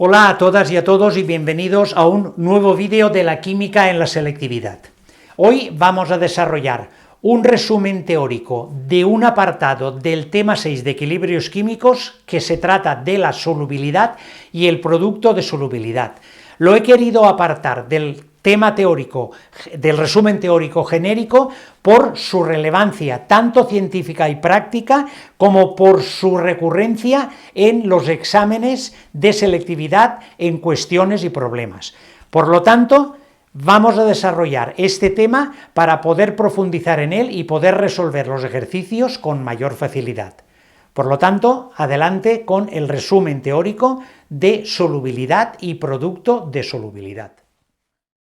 Hola a todas y a todos y bienvenidos a un nuevo vídeo de la química en la selectividad. Hoy vamos a desarrollar un resumen teórico de un apartado del tema 6 de equilibrios químicos que se trata de la solubilidad y el producto de solubilidad. Lo he querido apartar del tema teórico, del resumen teórico genérico, por su relevancia tanto científica y práctica como por su recurrencia en los exámenes de selectividad en cuestiones y problemas. Por lo tanto, vamos a desarrollar este tema para poder profundizar en él y poder resolver los ejercicios con mayor facilidad. Por lo tanto, adelante con el resumen teórico de solubilidad y producto de solubilidad.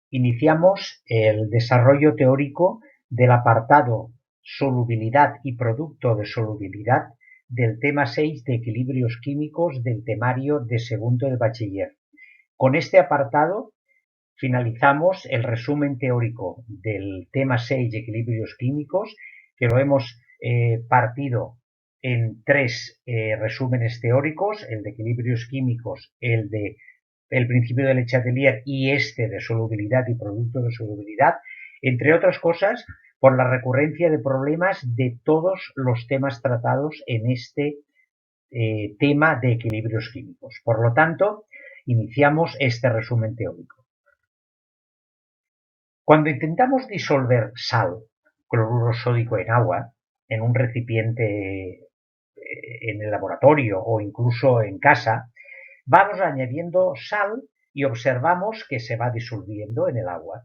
Iniciamos el desarrollo teórico del apartado solubilidad y producto de solubilidad del tema 6 de equilibrios químicos del temario de segundo de bachiller. Con este apartado finalizamos el resumen teórico del tema 6 de equilibrios químicos, que lo hemos partido en tres resúmenes teóricos: el de equilibrios químicos, el de el principio de Le Chatelier y este de solubilidad y producto de solubilidad, entre otras cosas por la recurrencia de problemas de todos los temas tratados en este tema de equilibrios químicos. Por lo tanto, iniciamos este resumen teórico. Cuando intentamos disolver sal, cloruro sódico en agua, en un recipiente en el laboratorio o incluso en casa, vamos añadiendo sal y observamos que se va disolviendo en el agua.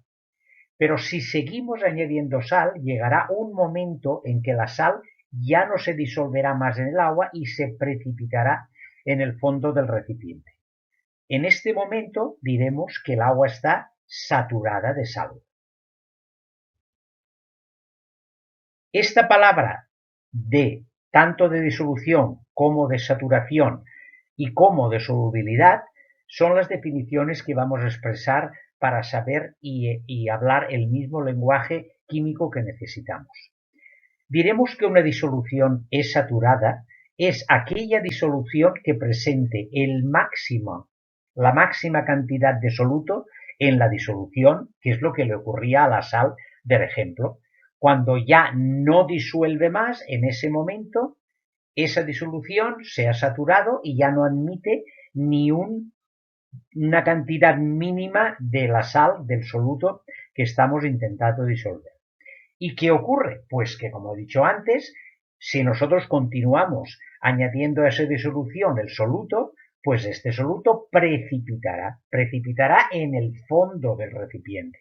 Pero si seguimos añadiendo sal, llegará un momento en que la sal ya no se disolverá más en el agua y se precipitará en el fondo del recipiente. En este momento diremos que el agua está saturada de sal. Esta palabra de tanto de disolución como de saturación y como de solubilidad son las definiciones que vamos a expresar para saber y hablar el mismo lenguaje químico que necesitamos. Diremos que una disolución es saturada es aquella disolución que presente la máxima cantidad de soluto en la disolución, que es lo que le ocurría a la sal del ejemplo. Cuando ya no disuelve más, en ese momento esa disolución se ha saturado y ya no admite ni una cantidad mínima de la sal, del soluto que estamos intentando disolver. ¿Y qué ocurre? Pues que, como he dicho antes, si nosotros continuamos añadiendo a esa disolución el soluto, pues este soluto precipitará en el fondo del recipiente.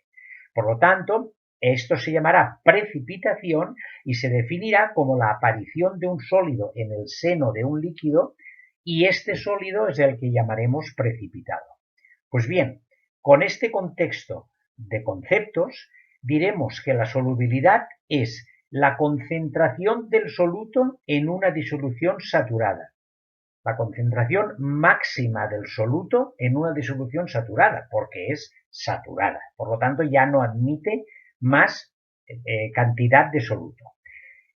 Por lo tanto, esto se llamará precipitación y se definirá como la aparición de un sólido en el seno de un líquido, y este sólido es el que llamaremos precipitado. Pues bien, con este contexto de conceptos, diremos que la solubilidad es la concentración del soluto en una disolución saturada. La concentración máxima del soluto en una disolución saturada, porque es saturada. Por lo tanto, ya no admite más cantidad de soluto.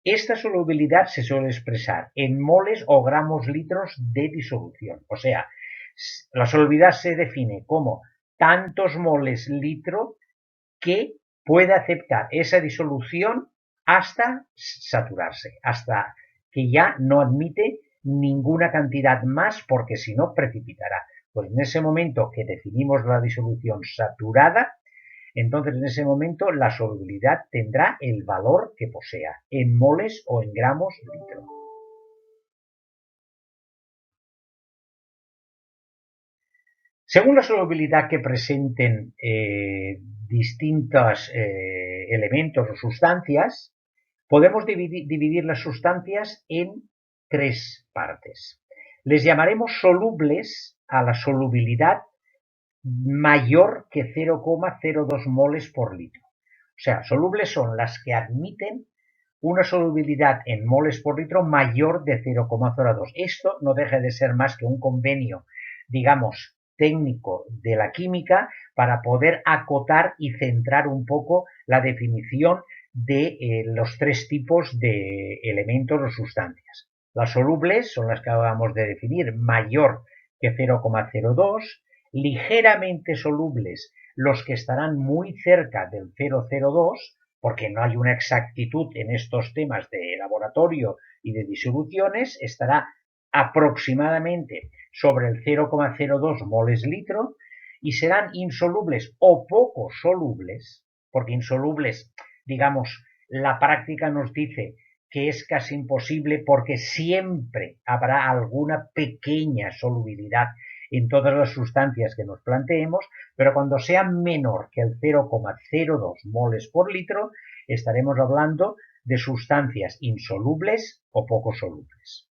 Esta solubilidad se suele expresar en moles o gramos litros de disolución. O sea, la solubilidad se define como tantos moles litro que puede aceptar esa disolución hasta saturarse, hasta que ya no admite ninguna cantidad más, porque si no precipitará. Pues en ese momento que definimos la disolución saturada, entonces en ese momento la solubilidad tendrá el valor que posea, en moles o en gramos litro. Según la solubilidad que presenten distintos elementos o sustancias, podemos dividir las sustancias en tres partes. Les llamaremos solubles a la solubilidad mayor que 0,02 moles por litro. O sea, solubles son las que admiten una solubilidad en moles por litro mayor de 0,02. Esto no deja de ser más que un convenio, digamos, técnico de la química para poder acotar y centrar un poco la definición de los tres tipos de elementos o sustancias. Las solubles son las que acabamos de definir, mayor que 0,02, ligeramente solubles los que estarán muy cerca del 0,02, porque no hay una exactitud en estos temas de laboratorio y de disoluciones, estará aproximadamente sobre el 0,02 moles litro, y serán insolubles o poco solubles, porque insolubles, digamos, la práctica nos dice que es casi imposible porque siempre habrá alguna pequeña solubilidad en todas las sustancias que nos planteemos, pero cuando sea menor que el 0,02 moles por litro, estaremos hablando de sustancias insolubles o poco solubles.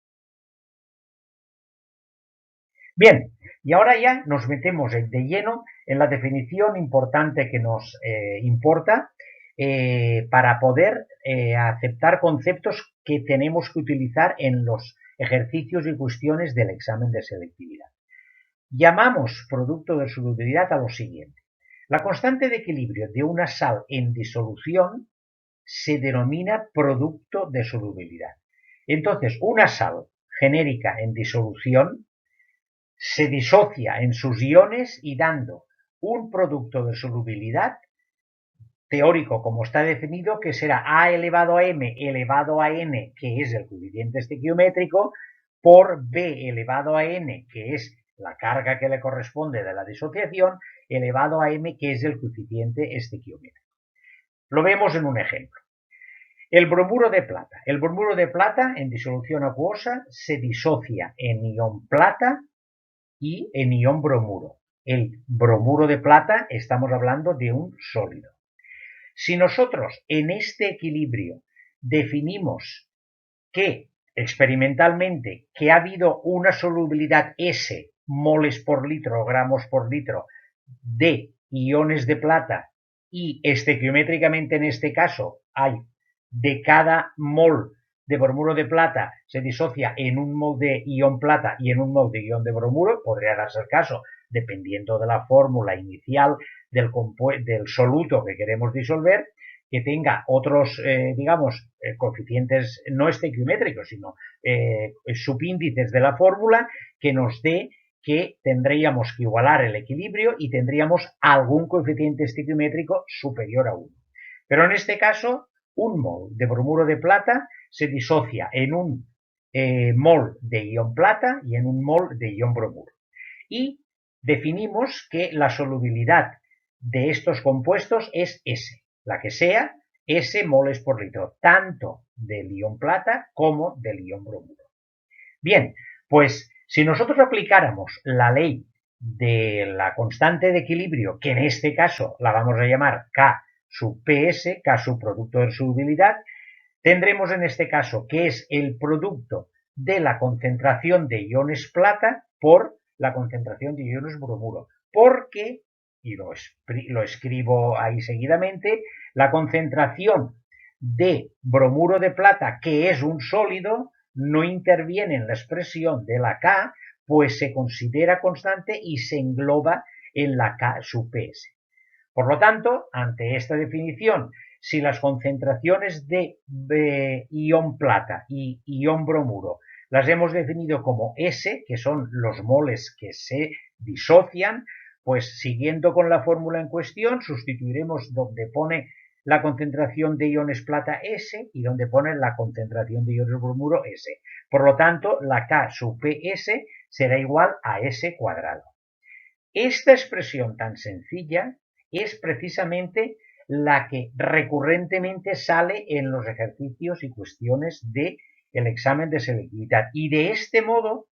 Bien, y ahora ya nos metemos de lleno en la definición importante que nos importa para poder aceptar conceptos que tenemos que utilizar en los ejercicios y cuestiones del examen de selectividad. Llamamos producto de solubilidad a lo siguiente. La constante de equilibrio de una sal en disolución se denomina producto de solubilidad. Entonces, una sal genérica en disolución se disocia en sus iones y dando un producto de solubilidad teórico como está definido, que será A elevado a M elevado a N, que es el coeficiente estequiométrico, por B elevado a N, que es la carga que le corresponde de la disociación, elevado a M, que es el coeficiente estequiométrico. Lo vemos en un ejemplo. El bromuro de plata. El bromuro de plata en disolución acuosa se disocia en ion plata y en ion bromuro. El bromuro de plata estamos hablando de un sólido. Si nosotros en este equilibrio definimos que experimentalmente que ha habido una solubilidad S moles por litro o gramos por litro de iones de plata y estequiométricamente en este caso hay de cada mol de bromuro de plata se disocia en un mol de ion plata y en un mol de ion de bromuro, podría darse el caso, dependiendo de la fórmula inicial del soluto que queremos disolver, que tenga otros, coeficientes no estequiométricos, sino subíndices de la fórmula que nos dé que tendríamos que igualar el equilibrio y tendríamos algún coeficiente estequiométrico superior a 1. Pero en este caso, un mol de bromuro de plata se disocia en un mol de ion plata y en un mol de ion bromuro. Y definimos que la solubilidad de estos compuestos es S, la que sea, S moles por litro, tanto del ion plata como del ion bromuro. Bien, pues si nosotros aplicáramos la ley de la constante de equilibrio, que en este caso la vamos a llamar K sub PS, K sub producto de solubilidad, tendremos en este caso que es el producto de la concentración de iones plata por la concentración de iones bromuro, porque, y lo escribo ahí seguidamente, la concentración de bromuro de plata, que es un sólido, no interviene en la expresión de la K, pues se considera constante y se engloba en la K sub PS. Por lo tanto, ante esta definición, si las concentraciones de ion plata y ion bromuro las hemos definido como S, que son los moles que se disocian, pues siguiendo con la fórmula en cuestión, sustituiremos donde pone la concentración de iones plata S y donde pone la concentración de iones bromuro S. Por lo tanto, la K sub PS será igual a S cuadrado. Esta expresión tan sencilla es precisamente la que recurrentemente sale en los ejercicios y cuestiones del examen de selectividad. Y de este modo,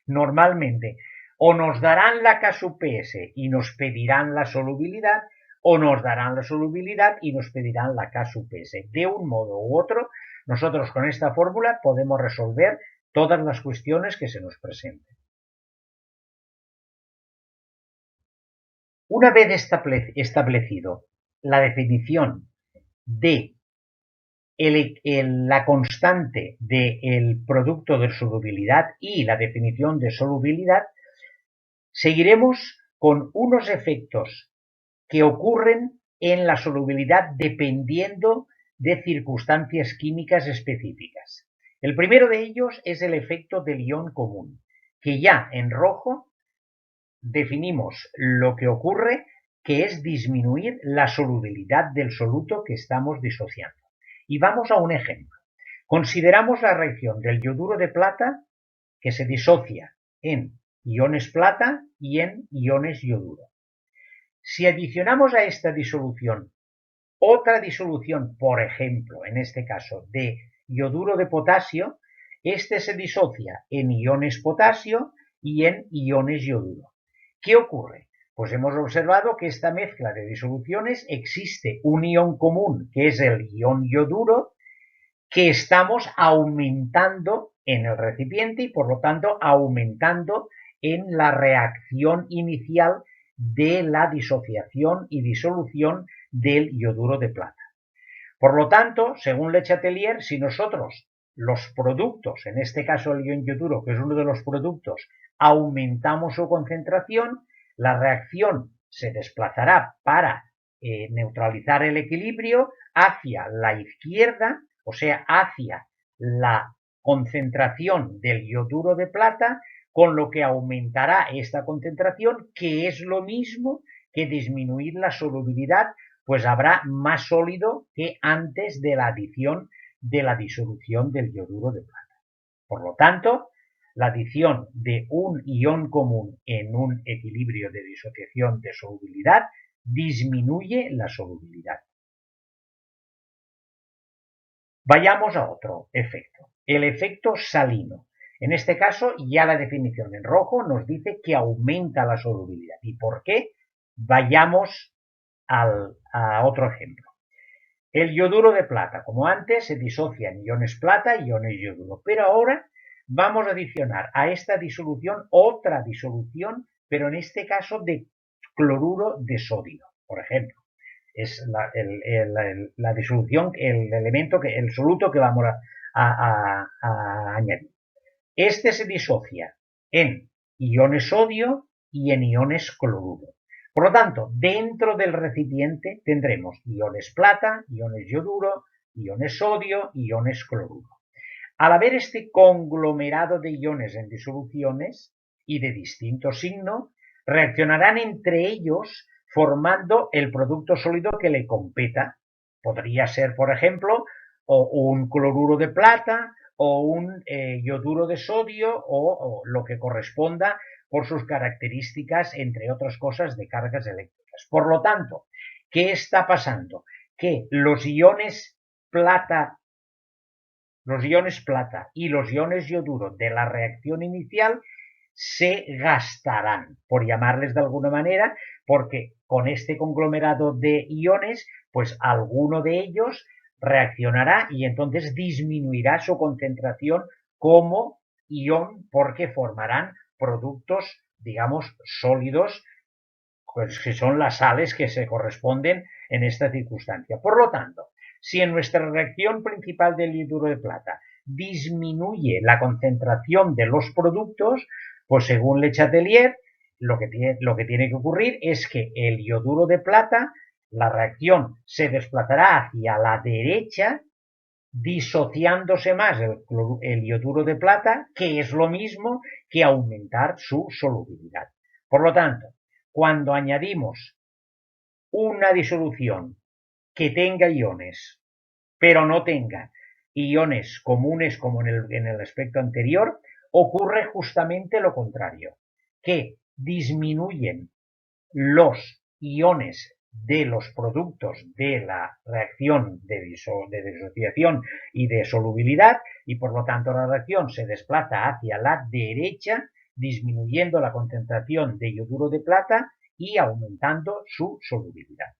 normalmente, o nos darán la K sub PS y nos pedirán la solubilidad, o nos darán la solubilidad y nos pedirán la K sub PS. De un modo u otro, nosotros con esta fórmula podemos resolver todas las cuestiones que se nos presenten. Una vez establecido la definición de la constante del producto de solubilidad y la definición de solubilidad, seguiremos con unos efectos que ocurren en la solubilidad dependiendo de circunstancias químicas específicas. El primero de ellos es el efecto del ion común, que ya en rojo definimos lo que ocurre, que es disminuir la solubilidad del soluto que estamos disociando. Y vamos a un ejemplo. Consideramos la reacción del yoduro de plata que se disocia en iones plata y en iones yoduro. Si adicionamos a esta disolución otra disolución, por ejemplo, en este caso, de yoduro de potasio, este se disocia en iones potasio y en iones yoduro. ¿Qué ocurre? Pues hemos observado que esta mezcla de disoluciones existe un ion común, que es el ion yoduro, que estamos aumentando en el recipiente y por lo tanto aumentando en la reacción inicial de la disociación y disolución del yoduro de plata. Por lo tanto, según Le Chatelier, si nosotros los productos, en este caso el ion yoduro, que es uno de los productos, aumentamos su concentración, la reacción se desplazará para neutralizar el equilibrio hacia la izquierda, o sea, hacia la concentración del yoduro de plata, con lo que aumentará esta concentración, que es lo mismo que disminuir la solubilidad, pues habrá más sólido que antes de la adición de la disolución del yoduro de plata. Por lo tanto, la adición de un ion común en un equilibrio de disociación de solubilidad disminuye la solubilidad. Vayamos a otro efecto, el efecto salino. En este caso, ya la definición en rojo nos dice que aumenta la solubilidad. ¿Y por qué? Vayamos a otro ejemplo. El yoduro de plata, como antes, se disocia en iones plata y iones yoduro, pero ahora vamos a adicionar a esta disolución otra disolución, pero en este caso de cloruro de sodio, por ejemplo. Es la disolución, el elemento, el soluto que vamos a añadir. Este se disocia en iones sodio y en iones cloruro. Por lo tanto, dentro del recipiente tendremos iones plata, iones yoduro, iones sodio, iones cloruro. Al haber este conglomerado de iones en disoluciones y de distinto signo, reaccionarán entre ellos formando el producto sólido que le competa. Podría ser, por ejemplo, o un cloruro de plata o un yoduro de sodio o lo que corresponda por sus características, entre otras cosas, de cargas eléctricas. Por lo tanto, ¿qué está pasando? Que los iones plata y los iones yoduro de la reacción inicial se gastarán, por llamarles de alguna manera, porque con este conglomerado de iones, pues alguno de ellos reaccionará y entonces disminuirá su concentración como ion porque formarán productos, digamos, sólidos, pues que son las sales que se corresponden en esta circunstancia. Por lo tanto, si en nuestra reacción principal del yoduro de plata disminuye la concentración de los productos, pues según Le Chatelier, lo que tiene que ocurrir es que el yoduro de plata, la reacción se desplazará hacia la derecha, disociándose más el yoduro de plata, que es lo mismo que aumentar su solubilidad. Por lo tanto, cuando añadimos una disolución que tenga iones, pero no tenga iones comunes como en el aspecto anterior, ocurre justamente lo contrario, que disminuyen los iones de los productos de la reacción de disociación y de solubilidad y por lo tanto la reacción se desplaza hacia la derecha, disminuyendo la concentración de yoduro de plata y aumentando su solubilidad.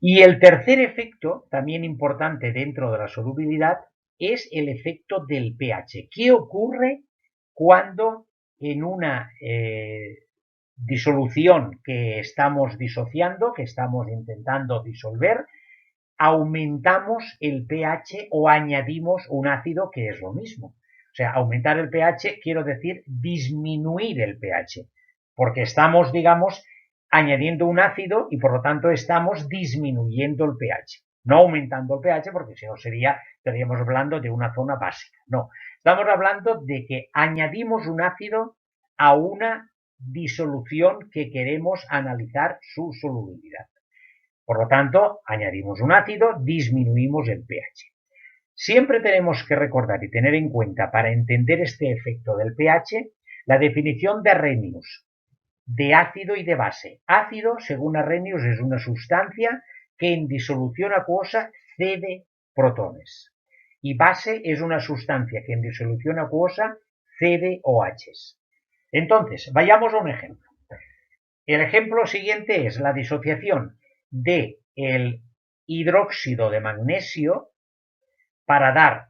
Y el tercer efecto, también importante dentro de la solubilidad, es el efecto del pH. ¿Qué ocurre cuando en una disolución que estamos disociando, que estamos intentando disolver, aumentamos el pH o añadimos un ácido que es lo mismo? O sea, aumentar el pH quiero decir disminuir el pH, porque estamos, digamos, añadiendo un ácido y por lo tanto estamos disminuyendo el pH. No aumentando el pH porque si no estaríamos hablando de una zona básica. No, estamos hablando de que añadimos un ácido a una disolución que queremos analizar su solubilidad. Por lo tanto, añadimos un ácido, disminuimos el pH. Siempre tenemos que recordar y tener en cuenta para entender este efecto del pH la definición de Arrhenius, de ácido y de base. Ácido, según Arrhenius, es una sustancia que en disolución acuosa cede protones. Y base es una sustancia que en disolución acuosa cede OHs. Entonces, vayamos a un ejemplo. El ejemplo siguiente es la disociación del hidróxido de magnesio para dar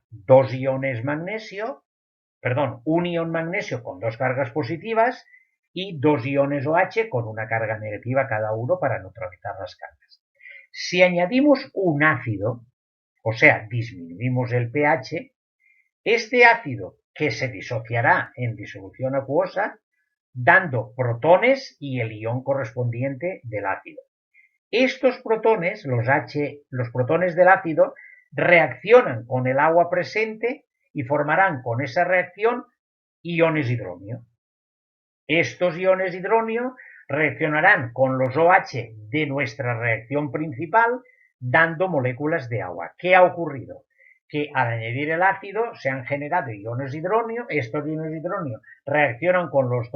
un ion magnesio con dos cargas positivas y dos iones OH con una carga negativa cada uno para neutralizar las cargas. Si añadimos un ácido, o sea, disminuimos el pH, este ácido que se disociará en disolución acuosa, dando protones y el ion correspondiente del ácido. Estos protones, los protones del ácido, reaccionan con el agua presente y formarán con esa reacción iones hidronio. Estos iones hidronio reaccionarán con los OH de nuestra reacción principal, dando moléculas de agua. ¿Qué ha ocurrido? Que al añadir el ácido se han generado iones hidronio, estos iones hidronio reaccionan con los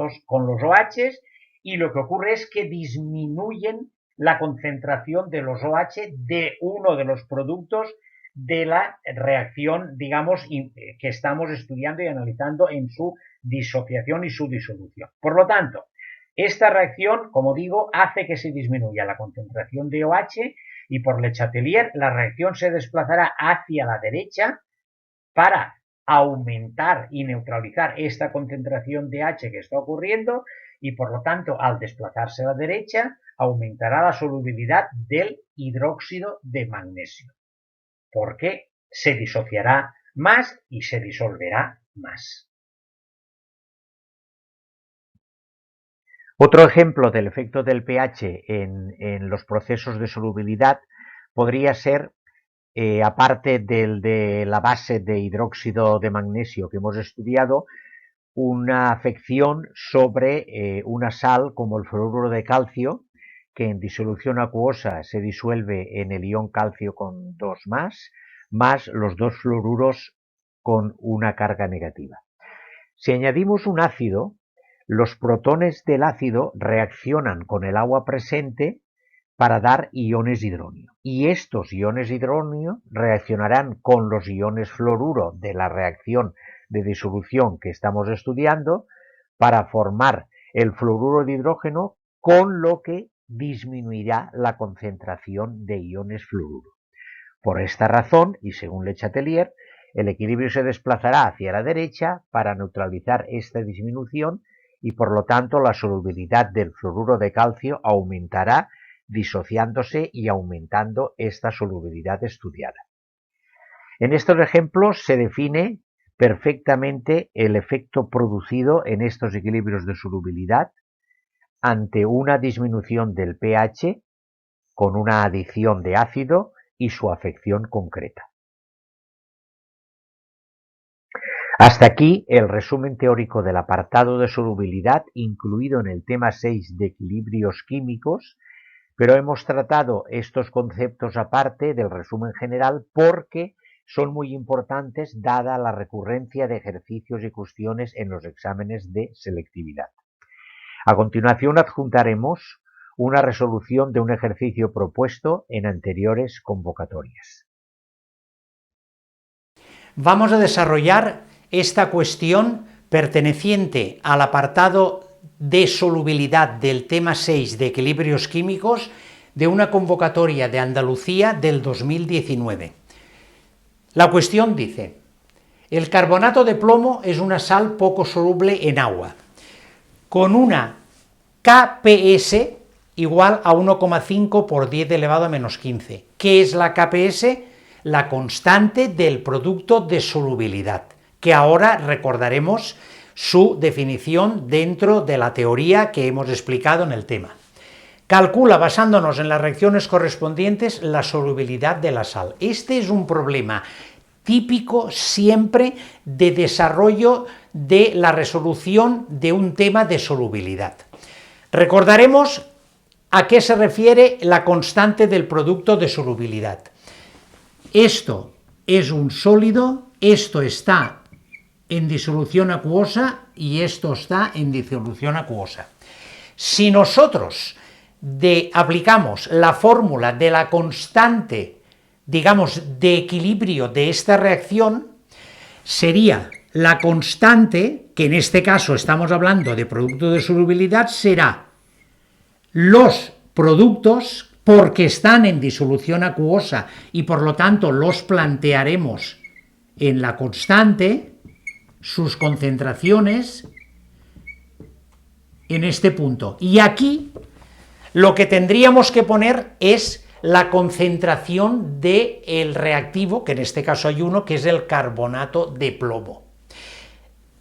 OHs y lo que ocurre es que disminuyen la concentración de los OH de uno de los productos de la reacción, digamos, que estamos estudiando y analizando en su disociación y su disolución. Por lo tanto, esta reacción, como digo, hace que se disminuya la concentración de OH y por Le Chatelier la reacción se desplazará hacia la derecha para aumentar y neutralizar esta concentración de H que está ocurriendo y por lo tanto al desplazarse a la derecha aumentará la solubilidad del hidróxido de magnesio porque se disociará más y se disolverá más. Otro ejemplo del efecto del pH en los procesos de solubilidad podría ser, aparte del de la base de hidróxido de magnesio que hemos estudiado, una afección sobre una sal como el fluoruro de calcio, que en disolución acuosa se disuelve en el ion calcio con 2+, más los dos fluoruros con una carga negativa. Si añadimos un ácido, los protones del ácido reaccionan con el agua presente para dar iones hidronio. Y estos iones hidronio reaccionarán con los iones fluoruro de la reacción de disolución que estamos estudiando para formar el fluoruro de hidrógeno, con lo que disminuirá la concentración de iones fluoruro. Por esta razón, y según Le Chatelier, el equilibrio se desplazará hacia la derecha para neutralizar esta disminución y por lo tanto la solubilidad del fluoruro de calcio aumentará disociándose y aumentando esta solubilidad estudiada. En estos ejemplos se define perfectamente el efecto producido en estos equilibrios de solubilidad ante una disminución del pH con una adición de ácido y su afección concreta. Hasta aquí el resumen teórico del apartado de solubilidad incluido en el tema 6 de equilibrios químicos, pero hemos tratado estos conceptos aparte del resumen general porque son muy importantes dada la recurrencia de ejercicios y cuestiones en los exámenes de selectividad. A continuación adjuntaremos una resolución de un ejercicio propuesto en anteriores convocatorias. Vamos a desarrollar esta cuestión perteneciente al apartado de solubilidad del tema 6 de equilibrios químicos de una convocatoria de Andalucía del 2019. La cuestión dice: el carbonato de plomo es una sal poco soluble en agua, con una KPS igual a 1,5 por 10 elevado a menos 15. ¿Qué es la KPS? La constante del producto de solubilidad, que ahora recordaremos su definición dentro de la teoría que hemos explicado en el tema. calcula, basándonos en las reacciones correspondientes, la solubilidad de la sal. Este es un problema típico siempre de desarrollo de la resolución de un tema de solubilidad. Recordaremos a qué se refiere la constante del producto de solubilidad. Esto es un sólido, esto está en disolución acuosa y esto está en disolución acuosa. Si nosotros aplicamos la fórmula de la constante, digamos, de equilibrio de esta reacción, sería la constante, que en este caso estamos hablando de producto de solubilidad, será los productos, porque están en disolución acuosa y por lo tanto los plantearemos en la constante, sus concentraciones en este punto. Y aquí lo que tendríamos que poner es la concentración del reactivo, que en este caso hay uno, que es el carbonato de plomo.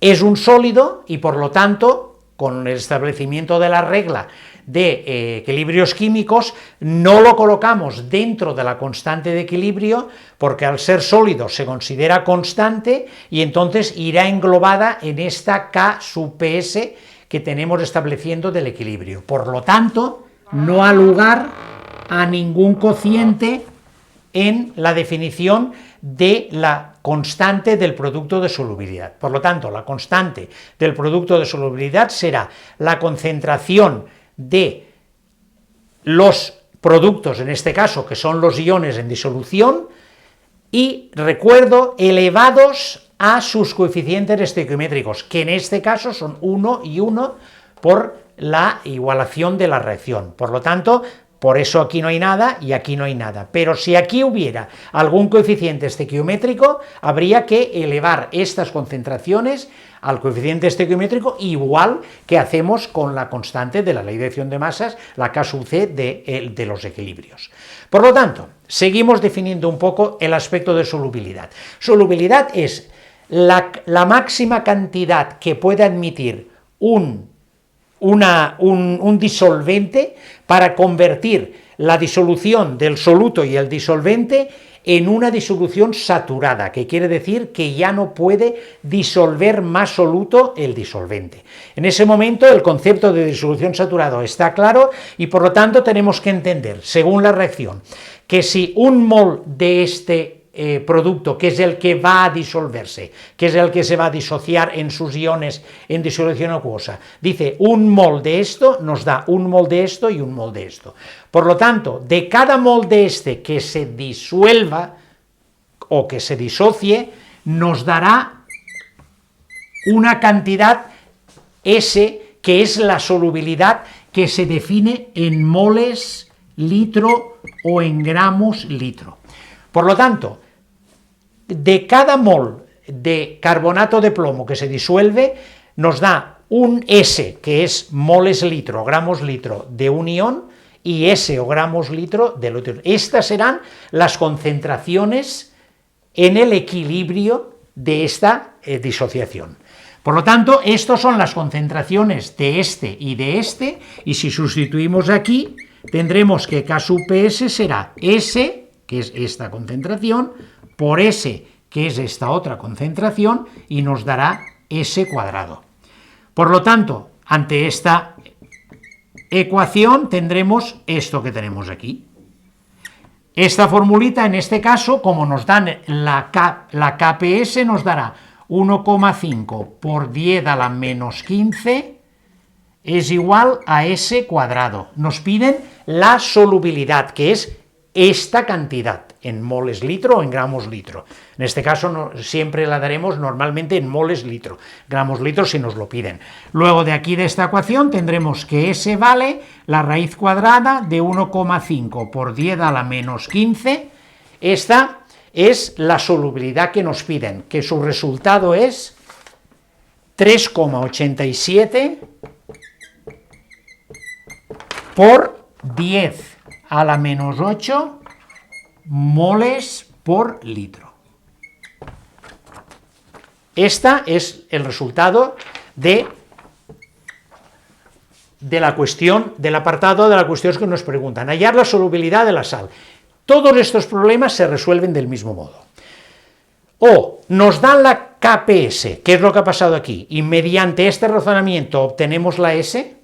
Es un sólido y por lo tanto, con el establecimiento de la regla de equilibrios químicos, no lo colocamos dentro de la constante de equilibrio, porque al ser sólido se considera constante y entonces irá englobada en esta K sub PS que tenemos estableciendo del equilibrio. Por lo tanto, no ha lugar a ningún cociente en la definición de la constante del producto de solubilidad. Por lo tanto, la constante del producto de solubilidad será la concentración de los productos, en este caso, que son los iones en disolución, y, recuerdo, elevados a sus coeficientes estequiométricos, que en este caso son 1 y 1 por la igualación de la reacción. Por lo tanto, por eso aquí no hay nada y aquí no hay nada. Pero si aquí hubiera algún coeficiente estequiométrico, habría que elevar estas concentraciones al coeficiente estequiométrico igual que hacemos con la constante de la ley de acción de masas, la K sub C de los equilibrios. Por lo tanto, seguimos definiendo un poco el aspecto de solubilidad. Solubilidad es la máxima cantidad que puede admitir un disolvente para convertir la disolución del soluto y el disolvente en una disolución saturada, que quiere decir que ya no puede disolver más soluto el disolvente. En ese momento el concepto de disolución saturado está claro y por lo tanto tenemos que entender, según la reacción, que si un mol de este producto, que es el que va a disolverse, que es el que se va a disociar en sus iones en disolución acuosa, dice un mol de esto, nos da un mol de esto y un mol de esto. Por lo tanto, de cada mol de este que se disuelva o que se disocie, nos dará una cantidad S, que es la solubilidad que se define en moles litro o en gramos litro. Por lo tanto, de cada mol de carbonato de plomo que se disuelve, nos da un S, que es moles litro, gramos litro de un ion, y S o gramos litro del otro. Estas serán las concentraciones en el equilibrio de esta disociación. Por lo tanto, estas son las concentraciones de este, y si sustituimos aquí, tendremos que K sub PS será S, que es esta concentración, por S, que es esta otra concentración, y nos dará S cuadrado. Por lo tanto, ante esta ecuación tendremos esto que tenemos aquí. Esta formulita, en este caso, como nos dan la KPS, nos dará 1,5 por 10 a la menos 15 es igual a S cuadrado. Nos piden la solubilidad, que es esta cantidad, en moles litro o en gramos litro. En este caso siempre la daremos normalmente en moles litro, gramos litro si nos lo piden. Luego de aquí de esta ecuación tendremos que S vale la raíz cuadrada de 1,5 por 10 a la menos 15. Esta es la solubilidad que nos piden, que su resultado es 3,87 por 10 a la menos 8 moles por litro. Este es el resultado de de la cuestión, del apartado de la cuestión que nos preguntan, hallar la solubilidad de la sal. Todos estos problemas se resuelven del mismo modo. O nos dan la KPS, ¿qué es lo que ha pasado aquí? Y mediante este razonamiento obtenemos la S,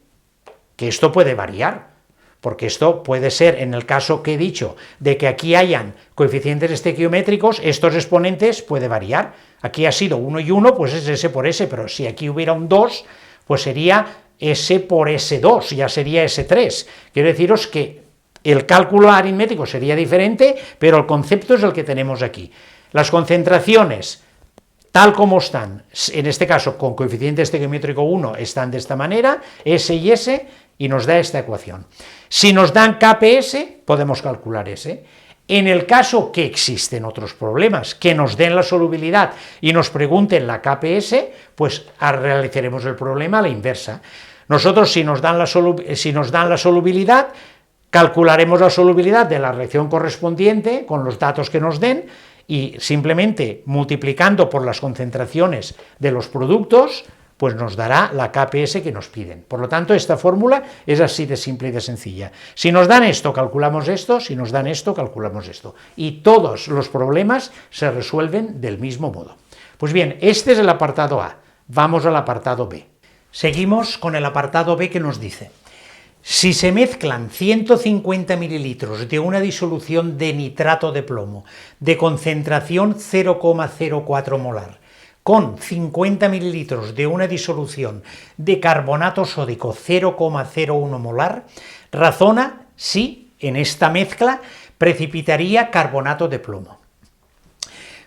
que esto puede variar, porque esto puede ser, en el caso que he dicho, de que aquí hayan coeficientes estequiométricos, estos exponentes puede variar. Aquí ha sido 1 y 1, pues es S por S, pero si aquí hubiera un 2, pues sería S por S2, ya sería S3. Quiero deciros que el cálculo aritmético sería diferente, pero el concepto es el que tenemos aquí. Las concentraciones, tal como están, en este caso con coeficiente estequiométrico 1, están de esta manera, S y S, y nos da esta ecuación. Si nos dan KPS, podemos calcular S. En el caso que existen otros problemas, que nos den la solubilidad y nos pregunten la KPS, pues realizaremos el problema a la inversa. Nosotros, si nos dan la solubilidad, calcularemos la solubilidad de la reacción correspondiente con los datos que nos den, y simplemente multiplicando por las concentraciones de los productos, pues nos dará la KPS que nos piden. Por lo tanto, esta fórmula es así de simple y de sencilla. Si nos dan esto, calculamos esto, si nos dan esto, calculamos esto. Y todos los problemas se resuelven del mismo modo. Pues bien, este es el apartado A. Vamos al apartado B. Seguimos con el apartado B, que nos dice: si se mezclan 150 mililitros de una disolución de nitrato de plomo de concentración 0,04 molar con 50 mililitros de una disolución de carbonato sódico 0,01 molar, razona si en esta mezcla precipitaría carbonato de plomo.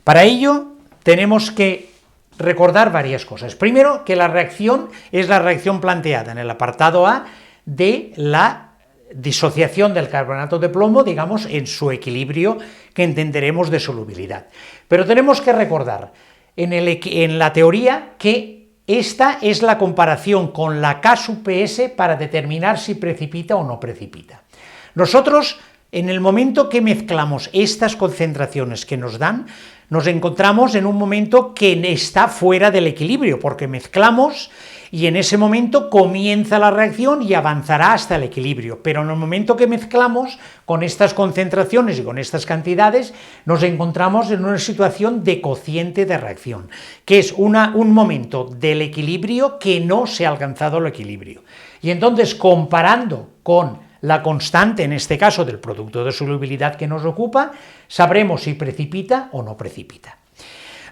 Para ello tenemos que recordar varias cosas. Primero, que la reacción es la reacción planteada en el apartado A de la disociación del carbonato de plomo, digamos, en su equilibrio que entenderemos de solubilidad. Pero tenemos que recordar en la teoría que esta es la comparación con la K sub PS para determinar si precipita o no precipita. Nosotros, en el momento que mezclamos estas concentraciones que nos dan, nos encontramos en un momento que está fuera del equilibrio, porque mezclamos y en ese momento comienza la reacción y avanzará hasta el equilibrio, pero en el momento que mezclamos con estas concentraciones y con estas cantidades, nos encontramos en una situación de cociente de reacción, que es un momento del equilibrio que no se ha alcanzado el equilibrio. Y entonces, comparando con la constante, en este caso del producto de solubilidad que nos ocupa, sabremos si precipita o no precipita.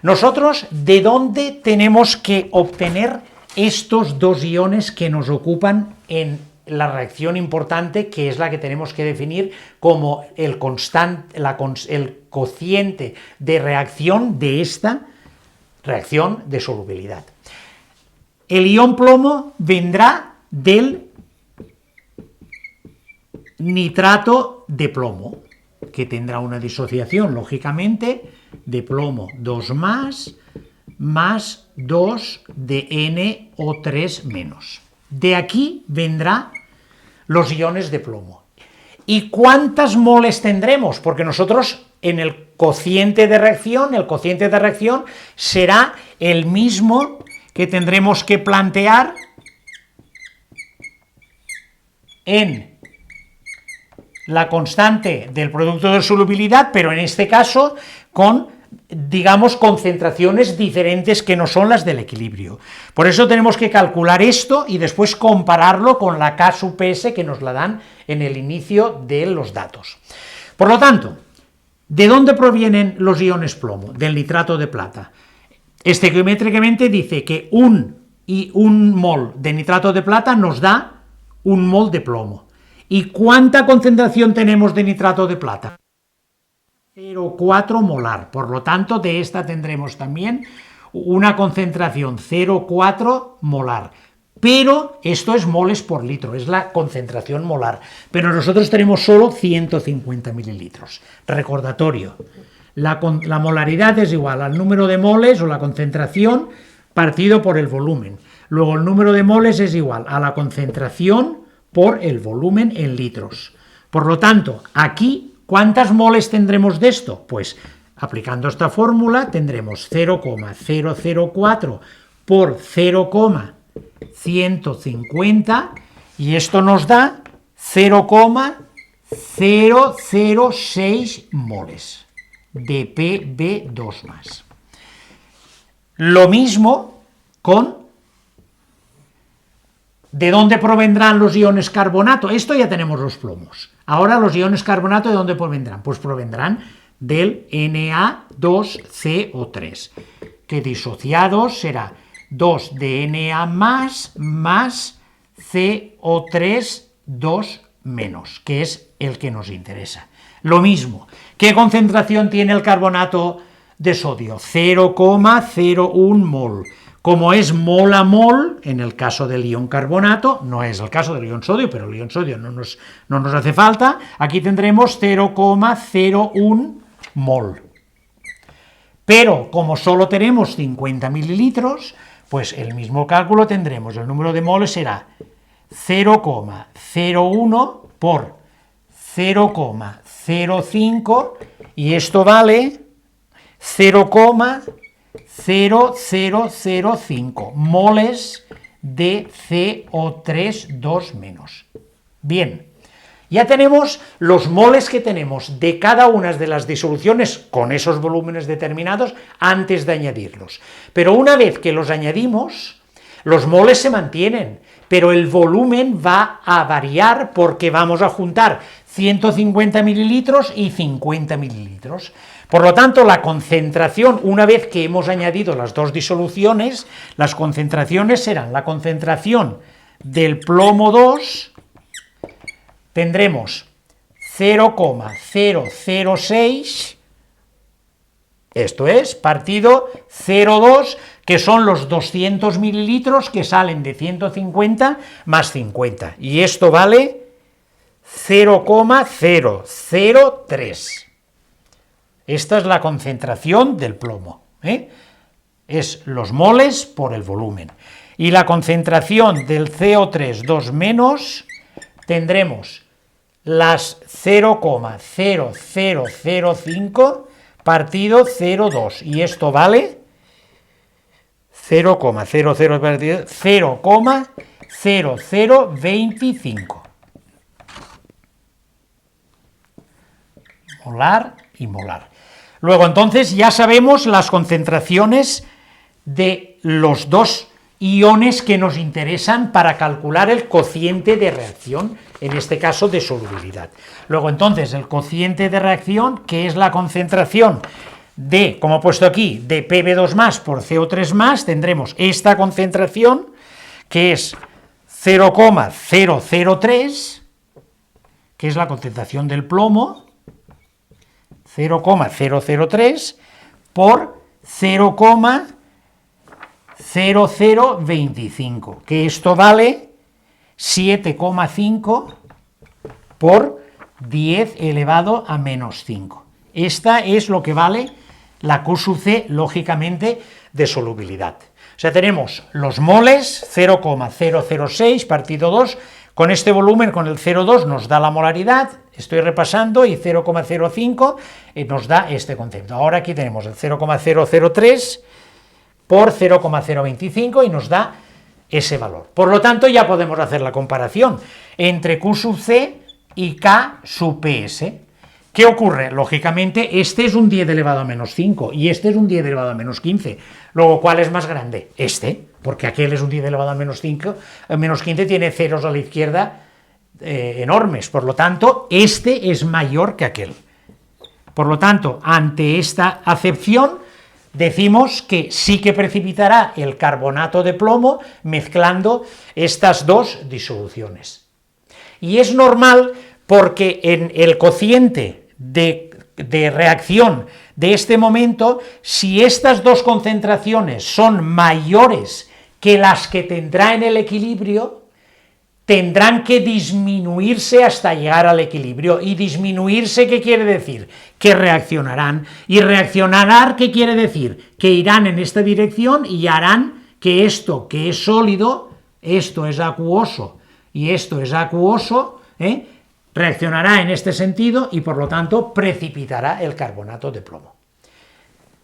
Nosotros, ¿de dónde tenemos que obtener estos dos iones que nos ocupan en la reacción importante, que es la que tenemos que definir como el cociente de reacción de esta reacción de solubilidad? El ion plomo vendrá del nitrato de plomo, que tendrá una disociación, lógicamente, de plomo 2+, más 2 de NO3-. De aquí vendrá los iones de plomo. ¿Y cuántas moles tendremos? Porque nosotros en el cociente de reacción será el mismo que tendremos que plantear en la constante del producto de solubilidad, pero en este caso con, digamos, concentraciones diferentes que no son las del equilibrio. Por eso tenemos que calcular esto y después compararlo con la K sub PS que nos la dan en el inicio de los datos. Por lo tanto, ¿de dónde provienen los iones plomo? Del nitrato de plata. Estequiométricamente dice que un mol de nitrato de plata nos da 1 mol de plomo. ¿Y cuánta concentración tenemos de nitrato de plata? 0,4 molar. Por lo tanto, de esta tendremos también una concentración 0,4 molar. Pero esto es moles por litro, es la concentración molar. Pero nosotros tenemos solo 150 mililitros. Recordatorio, la molaridad es igual al número de moles o la concentración partido por el volumen. Luego el número de moles es igual a la concentración por el volumen en litros. Por lo tanto, aquí, ¿cuántas moles tendremos de esto? Pues, aplicando esta fórmula, tendremos 0,004 por 0,150, y esto nos da 0,006 moles de Pb2+. Lo mismo con ¿de dónde provendrán los iones carbonato? Esto ya tenemos los plomos. Ahora los iones carbonato, ¿de dónde provendrán? Pues provendrán del Na2CO3, que disociados será 2 de Na más CO3 2 menos, que es el que nos interesa. Lo mismo, ¿qué concentración tiene el carbonato de sodio? 0,01 mol. Como es mol a mol, en el caso del ion carbonato, no es el caso del ion sodio, pero el ion sodio no nos hace falta, aquí tendremos 0,01 mol. Pero como solo tenemos 50 mililitros, pues el mismo cálculo tendremos, el número de moles será 0,01 por 0,05 y esto vale 0,0005 moles de CO3 2 menos. Bien, ya tenemos los moles que tenemos de cada una de las disoluciones con esos volúmenes determinados antes de añadirlos. Pero una vez que los añadimos, los moles se mantienen, pero el volumen va a variar porque vamos a juntar 150 mililitros y 50 mililitros. Por lo tanto, la concentración, una vez que hemos añadido las dos disoluciones, las concentraciones serán la concentración del plomo 2, tendremos 0,006, esto es, partido 0,2, que son los 200 mililitros que salen de 150 más 50, y esto vale 0,003. Esta es la concentración del plomo, es los moles por el volumen. Y la concentración del CO3 2 menos tendremos las 0,0005 partido 0,2, y esto vale 0,0025. Molar y molar. Luego, entonces, ya sabemos las concentraciones de los dos iones que nos interesan para calcular el cociente de reacción, en este caso de solubilidad. Luego, entonces, el cociente de reacción, que es la concentración de, como he puesto aquí, de Pb2+ por CO3+, tendremos esta concentración, que es 0,003, que es la concentración del plomo, 0,003 por 0,0025, que esto vale 7,5 por 10 elevado a menos 5. Esta es lo que vale la Q sub C, lógicamente, de solubilidad. O sea, tenemos los moles, 0,006 partido 2, con este volumen, con el 0,2 nos da la molaridad, estoy repasando, y 0,05 nos da este concepto. Ahora aquí tenemos el 0,003 por 0,025 y nos da ese valor. Por lo tanto, ya podemos hacer la comparación entre Q sub C y K sub PS. ¿Qué ocurre? Lógicamente, este es un 10 elevado a menos 5 y este es un 10 elevado a menos 15. Luego, ¿cuál es más grande? Este, porque aquel es un 10 elevado a menos 5, menos 15 tiene ceros a la izquierda enormes. Por lo tanto, este es mayor que aquel. Por lo tanto, ante esta acepción, decimos que sí que precipitará el carbonato de plomo mezclando estas dos disoluciones. Y es normal porque en el cociente de reacción de este momento, si estas dos concentraciones son mayores que las que tendrá en el equilibrio, tendrán que disminuirse hasta llegar al equilibrio. ¿Y disminuirse qué quiere decir? Que reaccionarán. ¿Y reaccionarán qué quiere decir? Que irán en esta dirección y harán que esto que es sólido, esto es acuoso y esto es acuoso, reaccionará en este sentido y por lo tanto precipitará el carbonato de plomo.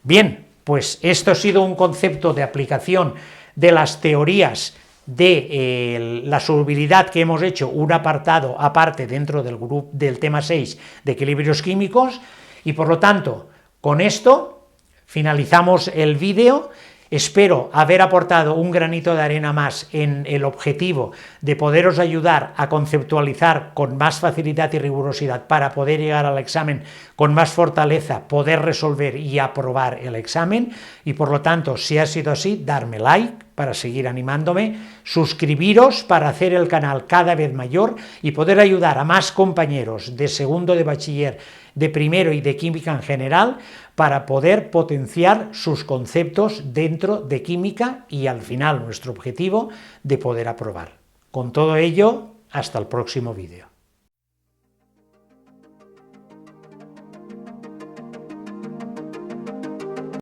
Bien, pues esto ha sido un concepto de aplicación de las teorías de la solubilidad que hemos hecho, un apartado aparte dentro del grupo del tema 6 de equilibrios químicos, y por lo tanto, con esto finalizamos el vídeo. Espero haber aportado un granito de arena más en el objetivo de poderos ayudar a conceptualizar con más facilidad y rigurosidad para poder llegar al examen con más fortaleza, poder resolver y aprobar el examen. Y por lo tanto, si ha sido así, darme like para seguir animándome, suscribiros para hacer el canal cada vez mayor y poder ayudar a más compañeros de segundo de bachiller, de primero y de química en general, para poder potenciar sus conceptos dentro de química y al final nuestro objetivo de poder aprobar. Con todo ello, hasta el próximo vídeo.